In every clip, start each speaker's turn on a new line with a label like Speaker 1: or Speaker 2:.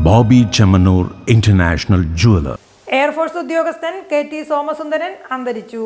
Speaker 1: Bobby Chemmanur international jeweller.
Speaker 2: Air force ഉദ്യോഗസ്ഥൻ KT Somasundaran അന്തരിച്ചു.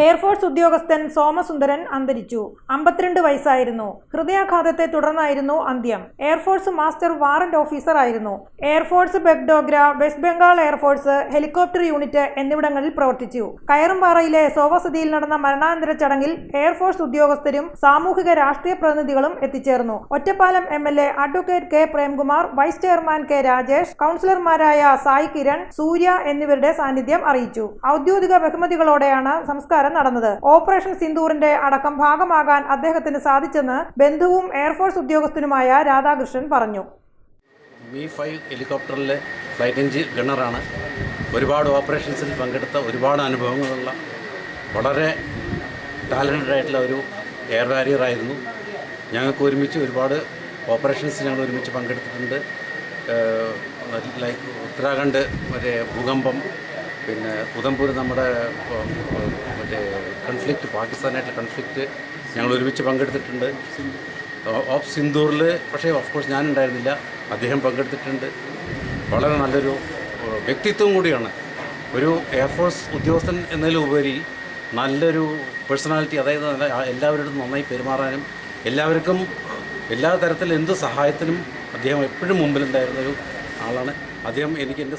Speaker 2: Air force ഉദ്യോഗസ്ഥൻ സോമസുന്ദരൻ അന്തരിച്ചു. 52 വയസ്സായിരുന്നു. ഹൃദയാഘാതത്തെ തുടർന്നായിരുന്നു അന്ത്യം. എയർഫോഴ്സ് മാസ്റ്റർ വാറന്റ് ഓഫീസർ ആയിരുന്നു. Air force Bagdogra, west Bengal air force helicopter unit എന്നിവിടങ്ങളിൽ പ്രവർത്തിച്ചു. കയറുംപാറയിലെ സോവസതിയിൽ നടന്ന മരണാനന്തര ചടങ്ങിൽ എയർഫോഴ്സ് ഉദ്യോഗസ്ഥരും സാമൂഹിക രാഷ്ട്രീയ പ്രതിനിധികളും എത്തിച്ചേർന്നു. Ottapalam MLA advocate K. Premkumar, vice chairman K. Rajesh, കൗൺസിലർമാരായ സായി കിരൺ, സൂര്യ എന്നിവരുടെ സാന്നിധ്യം അറിയിച്ചു. ഔദ്യോഗിക ബഹുമതികളോടെയാണ് സംസ്കാരം നടന്നത്. ഓപ്പറേഷൻ സിന്ദൂറിന്റെ അടക്കം ഭാഗമാകാൻ അദ്ദേഹത്തിന് സാധിച്ചെന്ന് ബന്ധുവും എയർഫോഴ്സ് ഉദ്യോഗസ്ഥനുമായ രാധാകൃഷ്ണൻ പറഞ്ഞു.
Speaker 3: Mi-5 ഹെലികോപ്റ്ററിലെ flight ഗണ്ണറാണ്. ഒരുപാട് ഓപ്പറേഷൻസിൽ പങ്കെടുത്ത ഒരുപാട് അനുഭവങ്ങളുള്ള വളരെ ടാലൻറ്റഡ് ആയിട്ടുള്ള ഒരു എയർ വാരിയറായിരുന്നു. ഞങ്ങൾക്ക് ഒരുമിച്ച് ഒരുപാട് ഓപ്പറേഷൻസ് ഞങ്ങൾ ഒരുമിച്ച് പങ്കെടുത്തിട്ടുണ്ട്. ലൈക്ക് ഉത്തരാഖണ്ഡ് മറ്റേ ഭൂകമ്പം, പിന്നെ ഉധംപൂർ നമ്മുടെ മറ്റേ കൺഫ്ലിക്റ്റ്, പാകിസ്ഥാനായിട്ടുള്ള കൺഫ്ലിക്റ്റ് ഞങ്ങൾ ഒരുമിച്ച് പങ്കെടുത്തിട്ടുണ്ട്. ഓഫ് സിന്ദൂറിൽ പക്ഷേ ഓഫ് കോഴ്സ് ഞാനുണ്ടായിരുന്നില്ല, അദ്ദേഹം പങ്കെടുത്തിട്ടുണ്ട്. വളരെ നല്ലൊരു വ്യക്തിത്വം കൂടിയാണ്. ഒരു എയർഫോഴ്സ് ഉദ്യോഗസ്ഥൻ എന്നതിലുപരി നല്ലൊരു പേഴ്സണാലിറ്റി, അതായത് എല്ലാവരോടും നന്നായി പെരുമാറാനും എല്ലാവർക്കും എല്ലാ തരത്തിലും എന്ത് സഹായത്തിനും അദ്ദേഹം എപ്പോഴും മുമ്പിലുണ്ടായിരുന്നൊരു ആളാണ്. അദ്ദേഹം എനിക്ക് എൻ്റെ